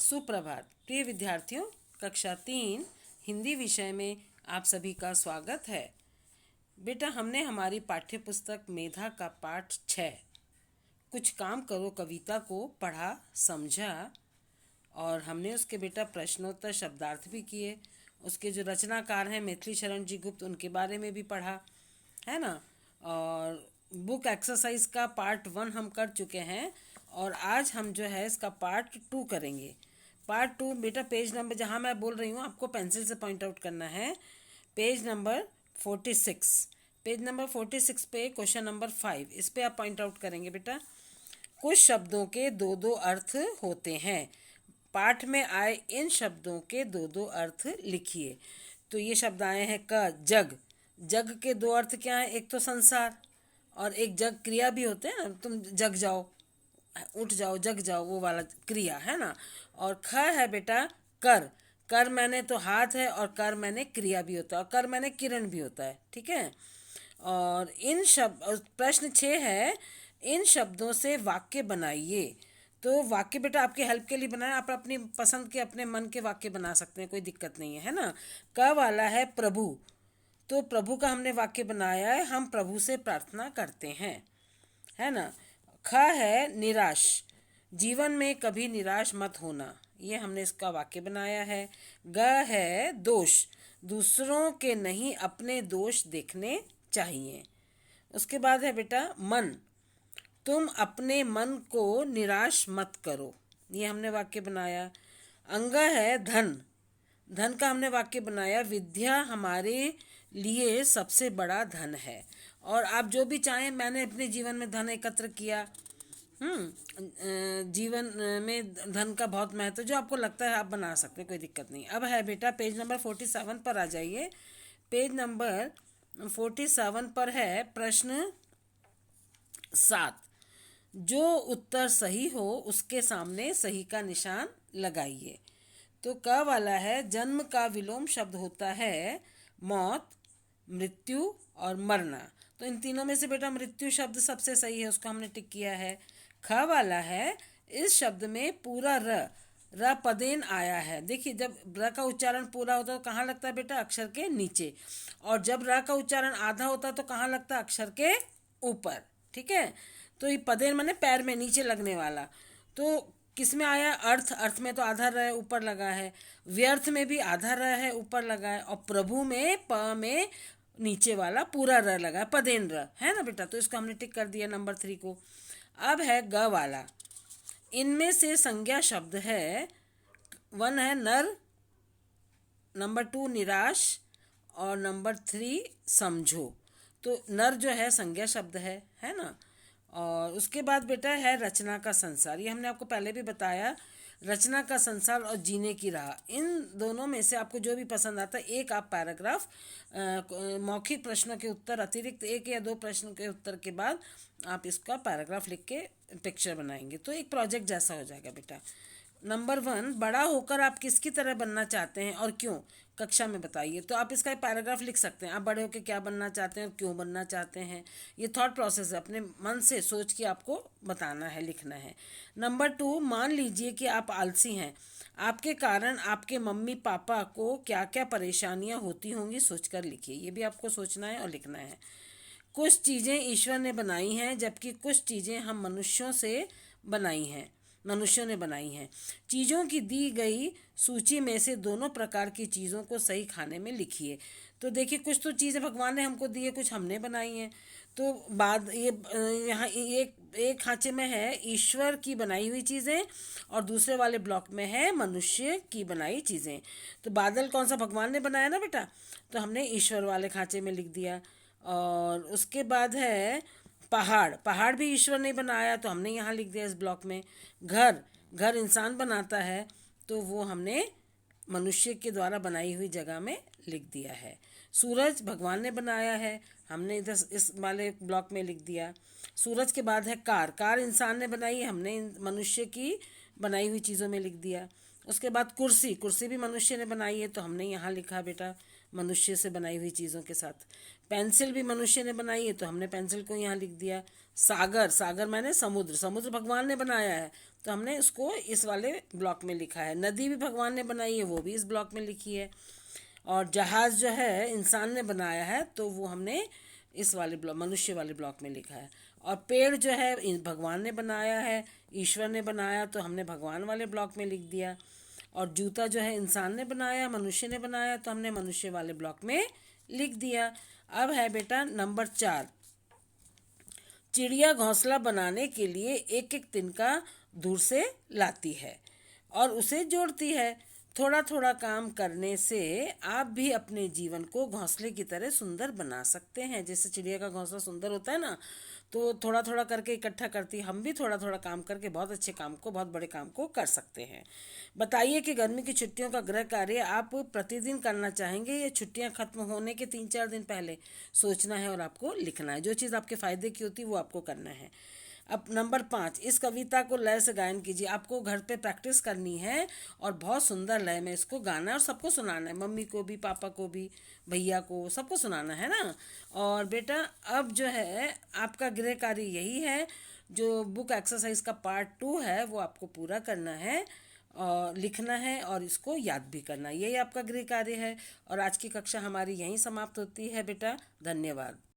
सुप्रभात प्रिय विद्यार्थियों, कक्षा 3 हिंदी विषय में आप सभी का स्वागत है। बेटा, हमने हमारी पाठ्य पुस्तक मेधा का पाठ 6 कुछ काम करो कविता को पढ़ा समझा और हमने उसके बेटा प्रश्नोत्तर शब्दार्थ भी किए। उसके जो रचनाकार हैं मैथिली शरण जी गुप्त, उनके बारे में भी पढ़ा है ना। और बुक एक्सरसाइज का पार्ट 1 हम कर चुके हैं और आज हम जो है इसका पार्ट 2 करेंगे। पार्ट 2 बेटा पेज नंबर, जहाँ मैं बोल रही हूँ आपको पेंसिल से पॉइंट आउट करना है, पेज नंबर 46। पेज नंबर 46 पे क्वेश्चन नंबर 5, इस पे आप पॉइंट आउट करेंगे बेटा। कुछ शब्दों के दो दो अर्थ होते हैं। पाठ में आए इन शब्दों के दो दो अर्थ लिखिए। तो ये शब्द आए हैं जग। जग के दो अर्थ क्या हैं? एक तो संसार और एक जग क्रिया भी होते हैं ना, तुम जग जाओ, उठ जाओ, जग जाओ, वो वाला क्रिया है ना। और ख है बेटा कर। कर मैंने तो हाथ है और कर मैंने क्रिया भी होता है और कर मैंने किरण भी होता है, ठीक है। और इन शब्द प्रश्न 6 है, इन शब्दों से वाक्य बनाइए। तो वाक्य बेटा आपके हेल्प के लिए बनाए, आप अपनी पसंद के अपने मन के वाक्य बना सकते हैं, कोई दिक्कत नहीं है ना। क वाला है प्रभु, तो प्रभु का हमने वाक्य बनाया है, हम प्रभु से प्रार्थना करते हैं, है ना। ख है निराश, जीवन में कभी निराश मत होना, ये हमने इसका वाक्य बनाया है। ग है दोष, दूसरों के नहीं अपने दोष देखने चाहिए। उसके बाद है बेटा मन, तुम अपने मन को निराश मत करो, ये हमने वाक्य बनाया। अंग है धन, धन का हमने वाक्य बनाया, विद्या हमारे लिए सबसे बड़ा धन है। और आप जो भी चाहें, मैंने अपने जीवन में धन एकत्र किया, जीवन में धन का बहुत महत्व, जो आपको लगता है आप बना सकते हैं, कोई दिक्कत नहीं। अब है बेटा पेज नंबर 47 पर आ जाइए। पेज नंबर 47 पर है प्रश्न 7, जो उत्तर सही हो उसके सामने सही का निशान लगाइए। तो क वाला है, जन्म का विलोम शब्द होता है मौत, मृत्यु और मरना। तो इन तीनों में से बेटा मृत्यु शब्द सबसे सही है, उसको हमने टिक किया है। ख वाला है, इस शब्द में पूरा र पदेन आया है। देखिए, जब र का उच्चारण पूरा होता है तो कहाँ लगता है बेटा? अक्षर के नीचे। और जब र का उच्चारण आधा होता है तो कहाँ लगता है? अक्षर के ऊपर, ठीक है। तो ये पदेन माने पैर में नीचे लगने वाला। तो किस में आया? अर्थ। अर्थ में तो आधा र ऊपर लगा है, व्यर्थ में भी आधा र है ऊपर लगा है, और प्रभु में प में नीचे वाला पूरा र लगा है, पदेन र, है ना बेटा। तो इसको हमने टिक कर दिया नंबर 3 को। अब है ग वाला, इनमें से संज्ञा शब्द है, 1 है नर, नंबर 2 निराश और नंबर 3 समझो। तो नर जो है संज्ञा शब्द है ना। और उसके बाद बेटा है रचना का संसार, ये हमने आपको पहले भी बताया। रचना का संसार और जीने की राह, इन दोनों में से आपको जो भी पसंद आता है, एक आप पैराग्राफ मौखिक प्रश्नों के उत्तर अतिरिक्त 1 या 2 प्रश्नों के उत्तर के बाद आप इसका पैराग्राफ लिख के पिक्चर बनाएंगे, तो एक प्रोजेक्ट जैसा हो जाएगा बेटा। नंबर 1, बड़ा होकर आप किसकी तरह बनना चाहते हैं और क्यों, कक्षा में बताइए। तो आप इसका एक पैराग्राफ लिख सकते हैं, आप बड़े होकर क्या बनना चाहते हैं और क्यों बनना चाहते हैं। ये थॉट प्रोसेस है, अपने मन से सोच के आपको बताना है, लिखना है। नंबर 2, मान लीजिए कि आप आलसी हैं, आपके कारण आपके मम्मी पापा को क्या क्या परेशानियां होती होंगी, सोचकर लिखिए। ये भी आपको सोचना है और लिखना है। कुछ चीज़ें ईश्वर ने बनाई हैं जबकि कुछ चीज़ें हम मनुष्यों ने बनाई हैं। चीज़ों की दी गई सूची में से दोनों प्रकार की चीज़ों को सही खाने में लिखिए। तो देखिए, कुछ तो चीज़ें भगवान ने हमको दी है, कुछ हमने बनाई हैं। तो बाद ये यहाँ एक खांचे में है ईश्वर की बनाई हुई चीज़ें और दूसरे वाले ब्लॉक में है मनुष्य की बनाई चीज़ें। तो बादल कौन सा? भगवान ने बनाया ना बेटा, तो हमने ईश्वर वाले खांचे में लिख दिया। और उसके बाद है पहाड़, पहाड़ भी ईश्वर ने बनाया, तो हमने यहाँ लिख दिया इस ब्लॉक में। घर, घर इंसान बनाता है, तो वो हमने मनुष्य के द्वारा बनाई हुई जगह में लिख दिया है। सूरज भगवान ने बनाया है, हमने इधर इस वाले ब्लॉक में लिख दिया। सूरज के बाद है कार, कार इंसान ने बनाई है, हमने मनुष्य की बनाई हुई चीज़ों में लिख दिया। उसके बाद कुर्सी, कुर्सी भी मनुष्य ने बनाई है, तो हमने यहाँ लिखा बेटा मनुष्य से बनाई हुई चीज़ों के साथ। पेंसिल भी मनुष्य ने बनाई है तो हमने पेंसिल को यहाँ लिख दिया। सागर, सागर माने समुद्र, समुद्र भगवान ने बनाया है तो हमने इसको इस वाले ब्लॉक में लिखा है। नदी भी भगवान ने बनाई है, वो भी इस ब्लॉक में लिखी है। और जहाज़ जो है इंसान ने बनाया है तो वो हमने इस वाले ब्लॉक, मनुष्य वाले ब्लॉक में लिखा है। और पेड़ जो है भगवान ने बनाया है, ईश्वर ने बनाया तो हमने भगवान वाले ब्लॉक में लिख दिया। और जूता जो है इंसान ने बनाया, मनुष्य ने बनाया तो हमने मनुष्य वाले ब्लॉक में लिख दिया। अब है बेटा नंबर 4, चिड़िया घोंसला बनाने के लिए एक एक तिनका दूर से लाती है और उसे जोड़ती है। थोड़ा थोड़ा काम करने से आप भी अपने जीवन को घोंसले की तरह सुंदर बना सकते हैं। जैसे चिड़िया का घोंसला सुंदर होता है ना, तो थोड़ा थोड़ा करके इकट्ठा करती है, हम भी थोड़ा थोड़ा काम करके बहुत अच्छे काम को, बहुत बड़े काम को कर सकते हैं। बताइए कि गर्मी की छुट्टियों का गृह कार्य आप प्रतिदिन करना चाहेंगे या छुट्टियां खत्म होने के 3-4 दिन पहले सोचना है और आपको लिखना है। जो चीज़ आपके फ़ायदे की होती है वो आपको करना है। अब नंबर 5, इस कविता को लय से गायन कीजिए। आपको घर पे प्रैक्टिस करनी है और बहुत सुंदर लय में इसको गाना है और सबको सुनाना है, मम्मी को भी, पापा को भी, भैया को, सबको सुनाना है ना। और बेटा अब जो है आपका गृह कार्य यही है, जो बुक एक्सरसाइज का पार्ट 2 है वो आपको पूरा करना है और लिखना है और इसको याद भी करना है। यही आपका गृह कार्य है। और आज की कक्षा हमारी यहीं समाप्त होती है बेटा। धन्यवाद।